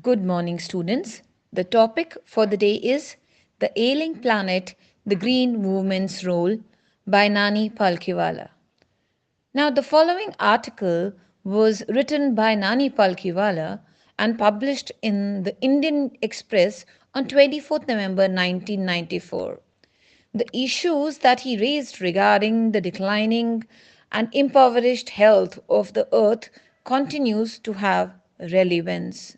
Good morning, students. The topic for the day is The Ailing Planet, the Green Movement's Role by Nani Palkhivala. Now, the following article was written by Nani Palkhivala and published in the Indian Express on 24th November 1994. The issues that he raised regarding the declining and impoverished health of the earth continues to have relevance.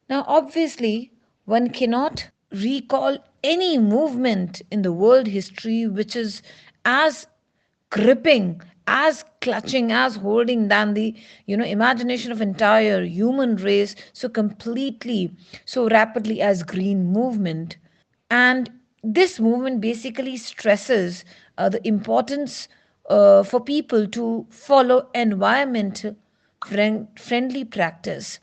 Now, obviously, one cannot recall any movement in the world history which is as gripping, as clutching, as holding than the imagination of entire human race so completely, so rapidly as green movement. And this movement basically stresses the importance for people to follow environmental friendly practice,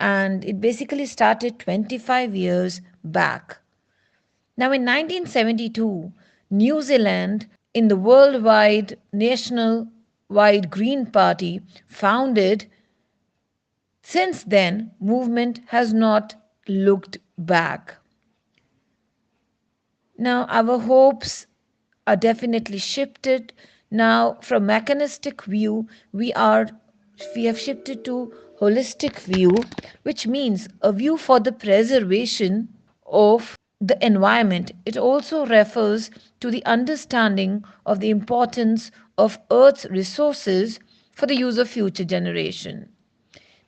and it basically started 25 years back. Now, in 1972, New Zealand, in the worldwide national wide Green Party, founded, since then, movement has not looked back. Now, our hopes are definitely shifted. Now, from mechanistic view, we have shifted to holistic view, which means a view for the preservation of the environment. It also refers to the understanding of the importance of Earth's resources for the use of future generation.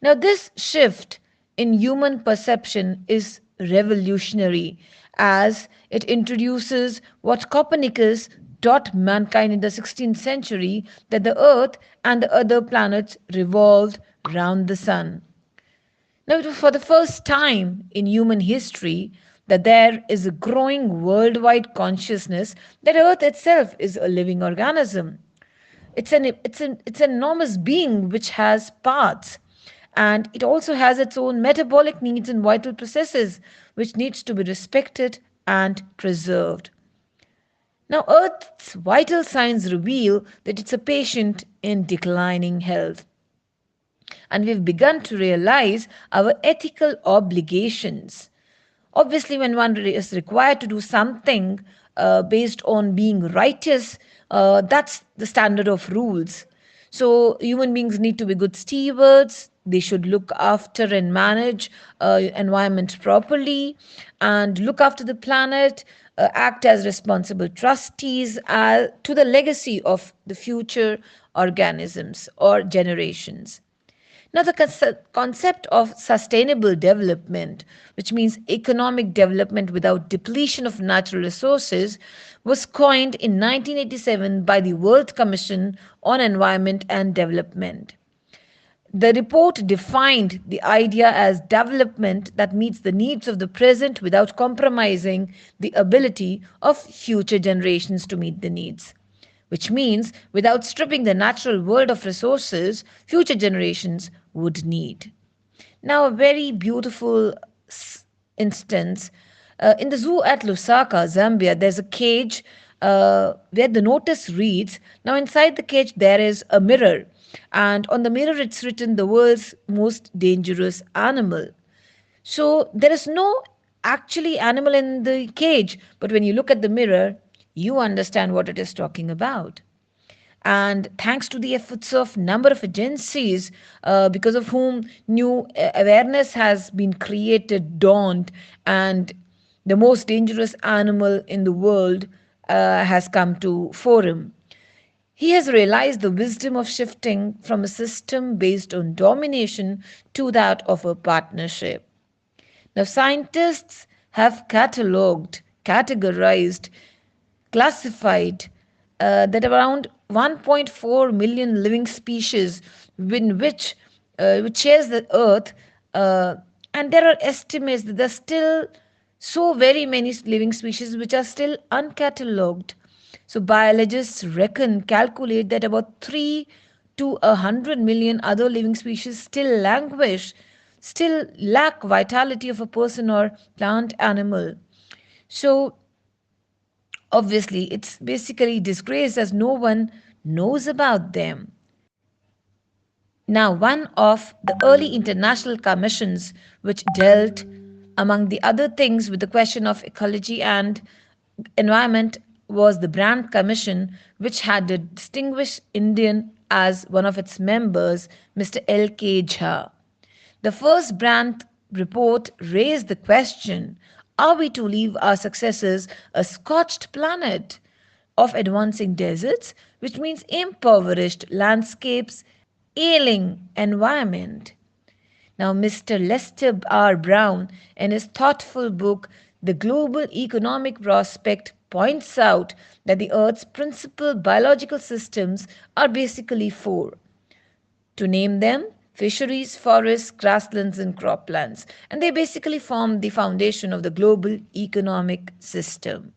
Now, this shift in human perception is revolutionary as it introduces what Copernicus taught mankind in the 16th century, that the Earth and the other planets revolved round the sun. Now, it was for the first time in human history that there is a growing worldwide consciousness that Earth itself is a living organism. It's an enormous being which has parts, and it also has its own metabolic needs and vital processes which needs to be respected and preserved. Now, Earth's vital signs reveal that it's a patient in declining health, and we've begun to realize our ethical obligations. Obviously, when one is required to do something based on being righteous, that's the standard of rules. So, human beings need to be good stewards. They should look after and manage environment properly and look after the planet, act as responsible trustees to the legacy of the future organisms or generations. Now, the concept of sustainable development, which means economic development without depletion of natural resources, was coined in 1987 by the World Commission on Environment and Development. The report defined the idea as development that meets the needs of the present without compromising the ability of future generations to meet the needs, which means without stripping the natural world of resources future generations would need. Now, a very beautiful instance in the zoo at Lusaka, Zambia, there's a cage where the notice reads, now inside the cage there is a mirror, and on the mirror it's written the world's most dangerous animal. So there is no actually animal in the cage, but when you look at the mirror, you understand what it is talking about. And thanks to the efforts of number of agencies, because of whom new awareness has been created, dawned, and the most dangerous animal in the world has come to forum. He has realized the wisdom of shifting from a system based on domination to that of a partnership. Now, scientists have categorized, classified that around 1.4 million living species in which shares the earth, and there are estimates that there's still so very many living species which are still uncatalogued. So biologists calculate that about 3 to 100 million other living species still languish, still lack vitality of a person or plant animal. So obviously, it's basically disgrace as no one knows about them. Now, one of the early international commissions which dealt, among the other things, with the question of ecology and environment was the Brand Commission, which had a distinguished Indian as one of its members, Mr. L.K. Jha. The first Brandt report raised the question, are we to leave our successors a scorched planet of advancing deserts, which means impoverished landscapes, ailing environment? Now, Mr. Lester R. Brown, in his thoughtful book, The Global Economic Prospect, points out that the Earth's principal biological systems are basically four. To name them, fisheries, forests, grasslands, and croplands. And they basically form the foundation of the global economic system.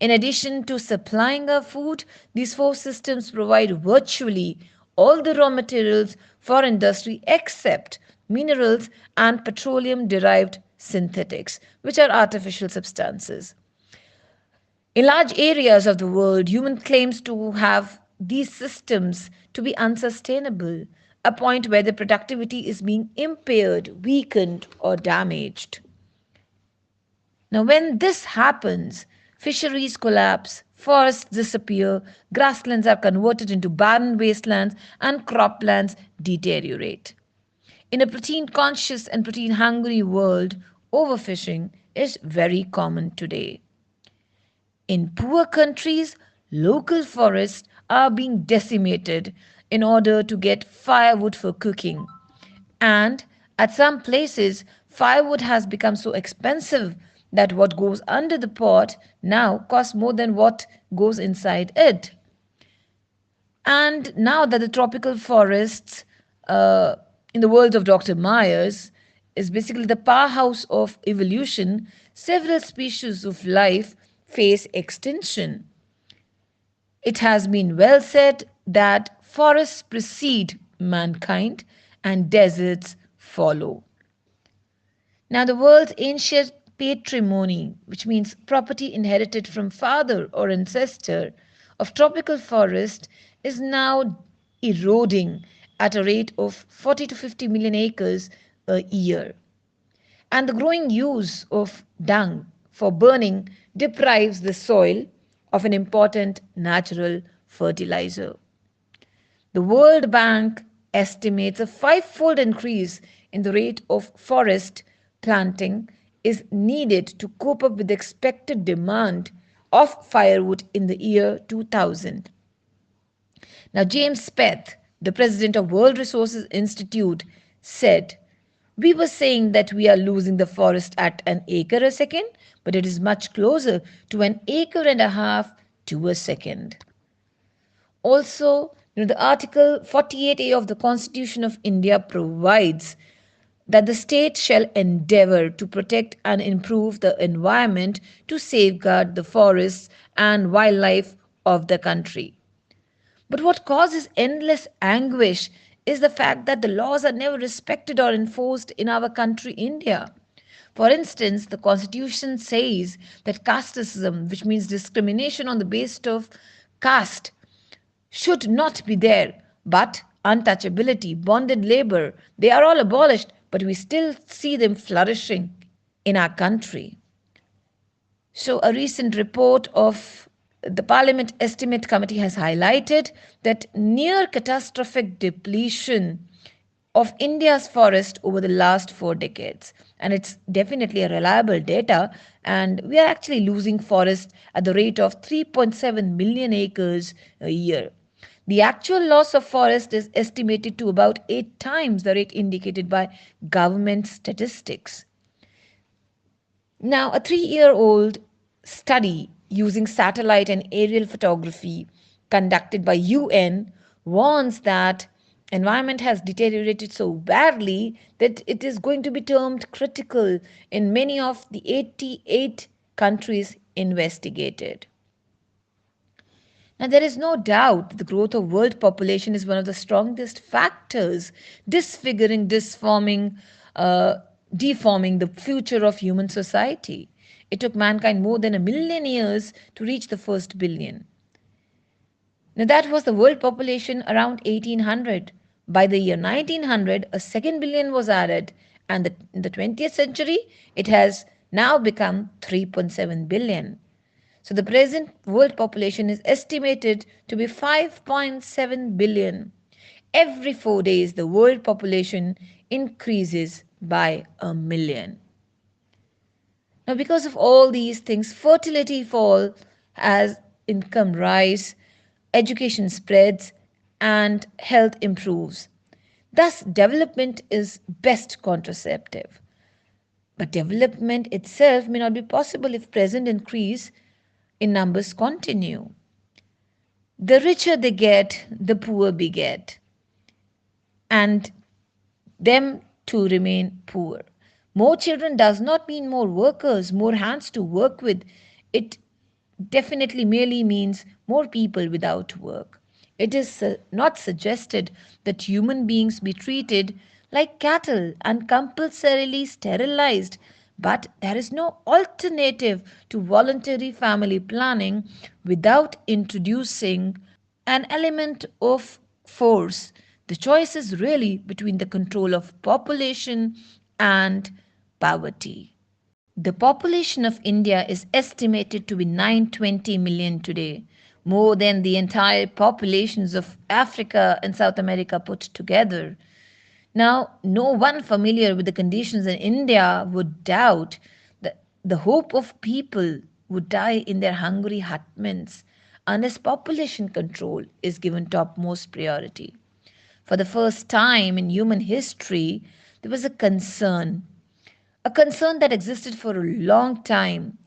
In addition to supplying our food, these four systems provide virtually all the raw materials for industry except minerals and petroleum derived synthetics, which are artificial substances. In large areas of the world, human claims to have these systems to be unsustainable, a point where the productivity is being impaired, weakened, or damaged. Now, when this happens, fisheries collapse, forests disappear, grasslands are converted into barren wastelands, and croplands deteriorate. In a protein conscious and protein hungry world, overfishing is very common today. In poor countries, local forests are being decimated in order to get firewood for cooking. And at some places, firewood has become so expensive that what goes under the pot now costs more than what goes inside it. And now that the tropical forests in the world of Dr. Myers is basically the powerhouse of evolution, several species of life face extinction. It has been well said that forests precede mankind and deserts follow. Now, the world's ancient patrimony, which means property inherited from father or ancestor of tropical forest, is now eroding at a rate of 40 to 50 million acres a year. And the growing use of dung for burning deprives the soil of an important natural fertilizer. The World Bank estimates a five-fold increase in the rate of forest planting is needed to cope up with the expected demand of firewood in the year 2000. Now, James Speth, the president of World Resources Institute, said, we were saying that we are losing the forest at an acre a second, but it is much closer to an acre and a half to a second. Also, the Article 48A of the Constitution of India provides that the state shall endeavour to protect and improve the environment to safeguard the forests and wildlife of the country. But what causes endless anguish is the fact that the laws are never respected or enforced in our country, India. For instance, the Constitution says that casteism, which means discrimination on the basis of caste, should not be there. But untouchability, bonded labor, they are all abolished, but we still see them flourishing in our country. So, a recent report of the Parliament Estimate Committee has highlighted that near catastrophic depletion of India's forest over the last 4 decades. And it's definitely a reliable data. And we are actually losing forest at the rate of 3.7 million acres a year. The actual loss of forest is estimated to about 8 times the rate indicated by government statistics. Now, a 3-year-old study using satellite and aerial photography conducted by UN warns that environment has deteriorated so badly that it is going to be termed critical in many of the 88 countries investigated. Now, there is no doubt the growth of world population is one of the strongest factors disfiguring, deforming the future of human society. It took mankind more than 1 million years to reach the first billion. Now, that was the world population around 1800. By the year 1900, a second billion was added, and in the 20th century, it has now become 3.7 billion. So the present world population is estimated to be 5.7 billion. Every 4 days, the world population increases by a million. Now, because of all these things, fertility falls as income rise, education spreads, and health improves. Thus, development is best contraceptive. But development itself may not be possible if present increase in numbers continue. The richer they get, the poor beget, and them to remain poor. More children does not mean more workers, more hands to work with. It definitely merely means more people without work. It is not suggested that human beings be treated like cattle and compulsorily sterilized, but there is no alternative to voluntary family planning without introducing an element of force. The choice is really between the control of population and poverty. The population of India is estimated to be 920 million today, more than the entire populations of Africa and South America put together. Now, no one familiar with the conditions in India would doubt that the hope of people would die in their hungry hutments unless population control is given topmost priority. For the first time in human history, there was a concern that existed for a long time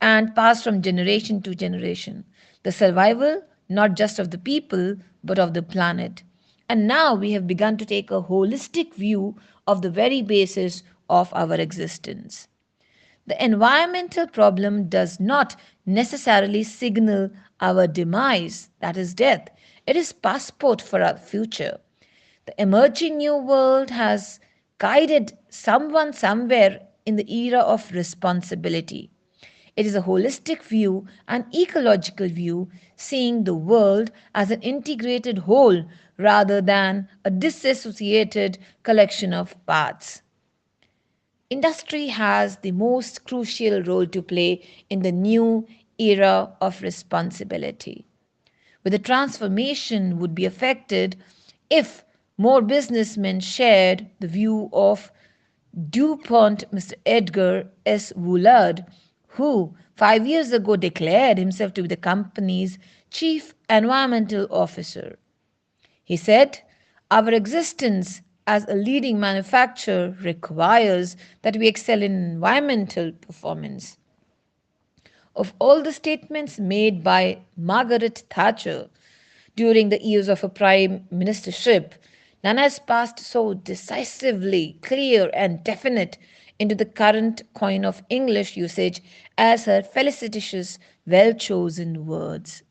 and passed from generation to generation. The survival not just of the people but of the planet. And now we have begun to take a holistic view of the very basis of our existence. The environmental problem does not necessarily signal our demise, that is death. It is passport for our future. The emerging new world has guided someone somewhere in the era of responsibility. It is a holistic view, an ecological view, seeing the world as an integrated whole rather than a disassociated collection of parts. Industry has the most crucial role to play in the new era of responsibility. Where the transformation would be affected if more businessmen shared the view of DuPont Mr. Edgar S. Woolard, who 5 years ago declared himself to be the company's chief environmental officer. He said, "Our existence as a leading manufacturer requires that we excel in environmental performance." Of all the statements made by Margaret Thatcher during the years of her prime ministership, none has passed so decisively clear and definite into the current coin of English usage as her felicitous, well chosen words.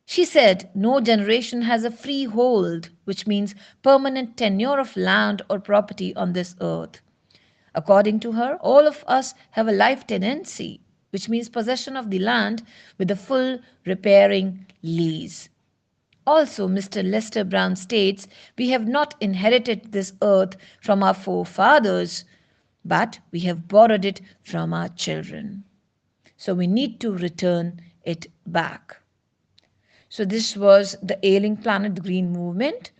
She said, "No generation has a freehold, which means permanent tenure of land or property on this earth." According to her, all of us have a life tenancy, which means possession of the land with a full repairing lease. Also, Mr. Lester Brown states, "We have not inherited this earth from our forefathers, but we have borrowed it from our children. So we need to return it back." So this was the Ailing Planet Green Movement.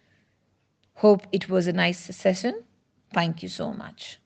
Hope it was a nice session. Thank you so much.